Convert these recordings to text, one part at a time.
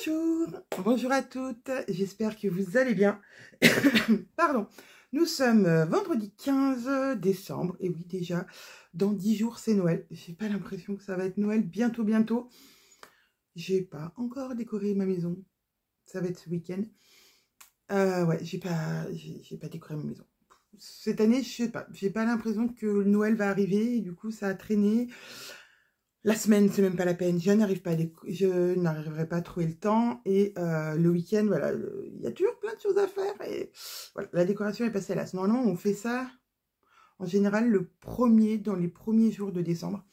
Bonjour, bonjour à toutes, j'espère que vous allez bien. Pardon, nous sommes vendredi 15 décembre, et oui déjà, dans 10 jours c'est Noël. J'ai pas l'impression que ça va être Noël bientôt. J'ai pas encore décoré ma maison, ça va être ce week-end. Ouais, j'ai pas décoré ma maison. Cette année, je sais pas, j'ai pas l'impression que Noël va arriver, et du coup ça a traîné. La semaine, c'est même pas la peine. Je n'arriverai pas à trouver le temps. Et le week-end, voilà, il y a toujours plein de choses à faire. Et voilà, la décoration est passée à l'as. Normalement, on fait ça en général dans les premiers jours de décembre.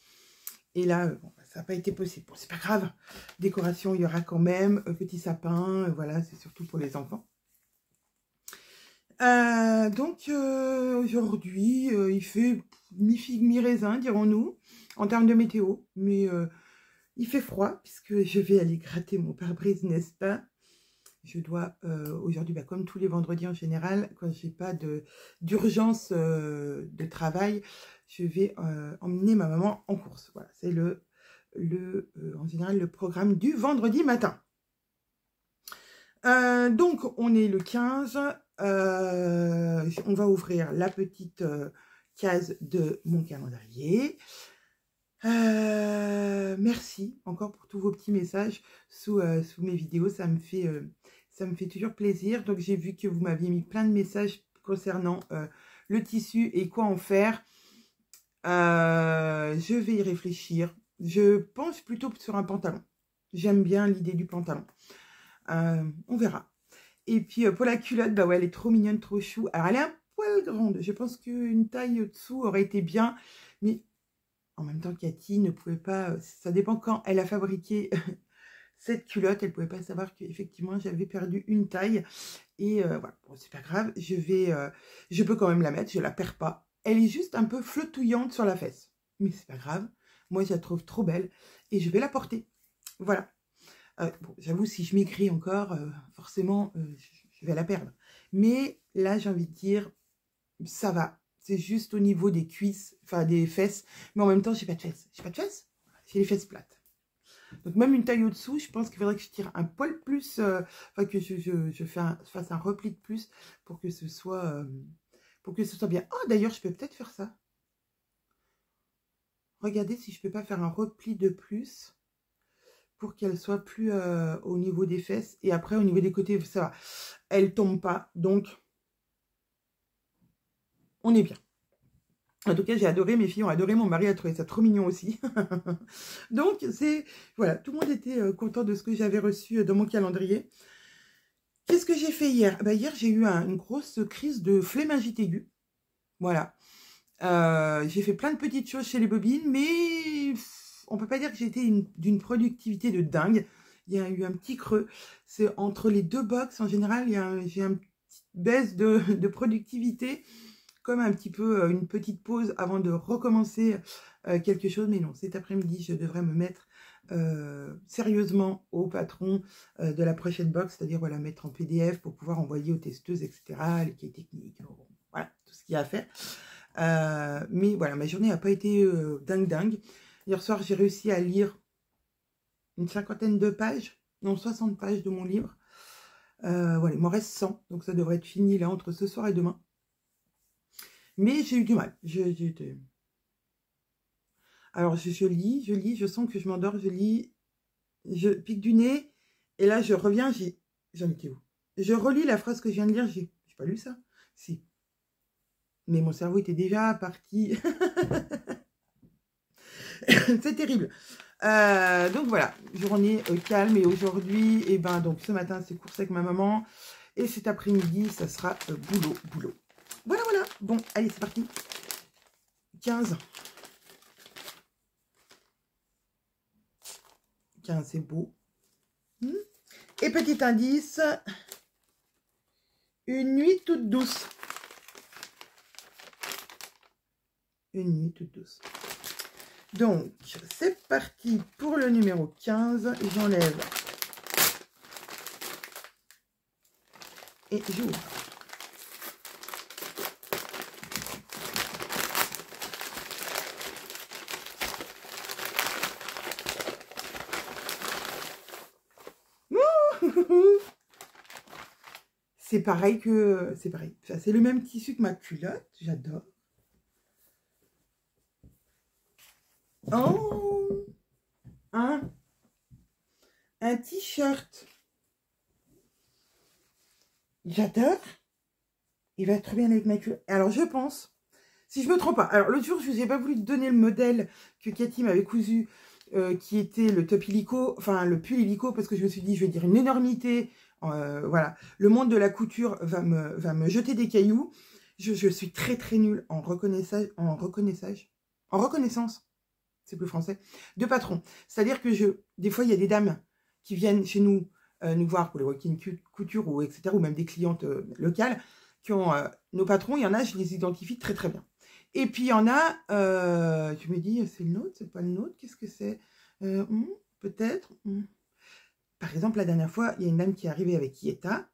Et là, bon, ça n'a pas été possible. Bon, c'est pas grave. Décoration, il y aura quand même. Petit sapin, voilà, c'est surtout pour les enfants. Aujourd'hui, il fait mi-figue, mi-raisin, dirons-nous, en termes de météo. Mais il fait froid, puisque je vais aller gratter mon pare-brise, n'est-ce pas? Je dois, aujourd'hui, comme tous les vendredis en général, quand j'ai pas d'urgence de travail, je vais emmener ma maman en course. Voilà, c'est en général le programme du vendredi matin. Donc, on est le 15. On va ouvrir la petite case de mon calendrier. Merci encore pour tous vos petits messages sous mes vidéos. Ça me fait toujours plaisir. Donc, j'ai vu que vous m'aviez mis plein de messages concernant le tissu et quoi en faire. Je vais y réfléchir. Je pense plutôt sur un pantalon. J'aime bien l'idée du pantalon. On verra. Et puis pour la culotte, ouais, elle est trop mignonne, trop chou. Alors elle est un poil grande. Je pense qu'une taille au-dessous aurait été bien. Mais en même temps, Cathy ne pouvait pas. Ça dépend quand elle a fabriqué cette culotte. Elle ne pouvait pas savoir qu'effectivement j'avais perdu une taille. Et voilà, bon, c'est pas grave. Je peux quand même la mettre. Je la perds pas. Elle est juste un peu flottouillante sur la fesse. Mais c'est pas grave. Moi, je la trouve trop belle. Et je vais la porter. Voilà. Bon, j'avoue, si je m'écris encore, forcément, je vais la perdre. Mais là, j'ai envie de dire, ça va. C'est juste au niveau des cuisses, enfin des fesses. Mais en même temps, j'ai pas de fesses. J'ai pas de fesses, j'ai les fesses plates. Donc même une taille au-dessous, je pense qu'il faudrait que je tire un poil plus, enfin que je fasse un repli de plus pour que ce soit bien. Oh, d'ailleurs, je peux peut-être faire ça. Regardez si je peux pas faire un repli de plus pour qu'elle soit plus au niveau des fesses. Et après, au niveau des côtés, ça va. Elle tombe pas. Donc, on est bien. En tout cas, j'ai adoré. Mes filles ont adoré. Mon mari a trouvé ça trop mignon aussi. Donc, voilà. Tout le monde était content de ce que j'avais reçu dans mon calendrier. Qu'est-ce que j'ai fait hier? Hier, j'ai eu une grosse crise de flémingite aiguë. Voilà. J'ai fait plein de petites choses chez les bobines, mais on peut pas dire que j'ai été d'une productivité de dingue. Il y a eu un petit creux. C'est entre les deux box, en général, j'ai une petite baisse de productivité, comme un petit peu une petite pause avant de recommencer quelque chose. Mais non, cet après-midi, je devrais me mettre sérieusement au patron de la prochaine box, c'est-à-dire voilà, mettre en PDF pour pouvoir envoyer aux testeuses, etc., les cahiers techniques, voilà, tout ce qu'il y a à faire. Mais voilà, ma journée n'a pas été dingue. Hier soir, j'ai réussi à lire une 50aine de pages, non 60 pages de mon livre. Voilà, il m'en reste 100, donc ça devrait être fini là entre ce soir et demain. Mais j'ai eu du mal. Alors je lis, je sens que je m'endors, je lis, je pique du nez, et là je reviens, j'en étais où? Je relis la phrase que je viens de lire, j'ai pas lu ça? Si. Mais mon cerveau était déjà parti. C'est terrible. Donc voilà, journée calme. Et aujourd'hui, donc ce matin, c'est course avec ma maman. Et cet après-midi, ça sera boulot. Voilà. Bon, allez, c'est parti. 15. 15, c'est beau. Et petit indice, une nuit toute douce. Une nuit toute douce. Donc, c'est parti pour le numéro 15. J'enlève. Et j'ouvre. C'est pareil que... C'est pareil. C'est le même tissu que ma culotte. J'adore. Oh, un t-shirt. J'adore. Il va très bien avec ma culotte. Alors, je pense, si je me trompe pas. Alors, l'autre jour, je vous ai pas voulu donner le modèle que Cathy m'avait cousu, qui était le top illico, enfin, le pull illico, parce que je me suis dit, je vais dire une énormité. Voilà. Le monde de la couture va me jeter des cailloux. Je suis très, très nulle en reconnaissance. C'est plus français, de patron. C'est-à-dire que des fois, il y a des dames qui viennent chez nous, nous voir pour les walk-in couture, ou etc., ou même des clientes locales, qui ont nos patrons. Il y en a, je les identifie très, très bien. Et puis, il y en a, je me dis, c'est le nôtre, c'est pas le nôtre, qu'est-ce que c'est peut-être. Par exemple, la dernière fois, il y a une dame qui est arrivée avec Yeta.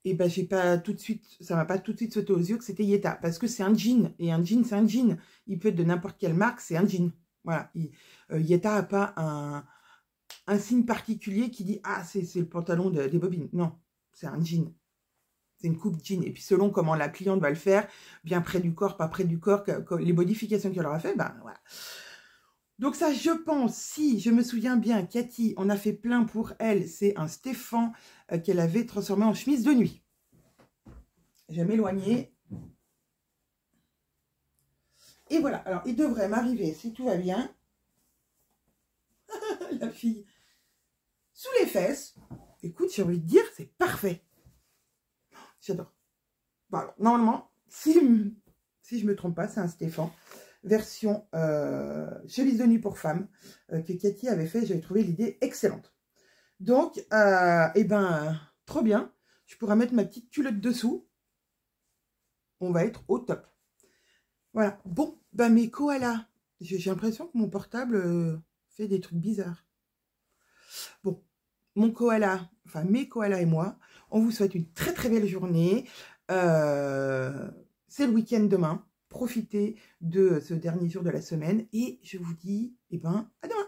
Et ben, j'ai pas tout de suite, ça m'a pas tout de suite sauté aux yeux que c'était Yeta, parce que c'est un jean, et un jean, c'est un jean. Il peut être de n'importe quelle marque, c'est un jean. Voilà. Yeta n'a pas un signe particulier qui dit, ah, c'est le pantalon des bobines. Non, c'est un jean. C'est une coupe jean. Et puis, selon comment la cliente va le faire, bien près du corps, pas près du corps, les modifications qu'elle aura fait, ben voilà. Donc ça, je pense, si je me souviens bien, Cathy, on a fait plein pour elle. C'est un Stéphane qu'elle avait transformé en chemise de nuit. Je vais m'éloigner. Et voilà. Alors, il devrait m'arriver, si tout va bien, la fille, sous les fesses. Écoute, j'ai envie de dire, c'est parfait. J'adore. Bon, alors, normalement, si je me trompe pas, c'est un Stéphane. Version chemise de nuit pour femmes que Cathy avait fait. J'avais trouvé l'idée excellente. Donc, eh ben, trop bien. Je pourrais mettre ma petite culotte dessous. On va être au top. Voilà. Bon, ben mes koalas. J'ai l'impression que mon portable fait des trucs bizarres. Bon, mon koala, enfin mes koalas et moi, on vous souhaite une très très belle journée. C'est le week-end demain. Profitez de ce dernier jour de la semaine et je vous dis, eh ben, à demain.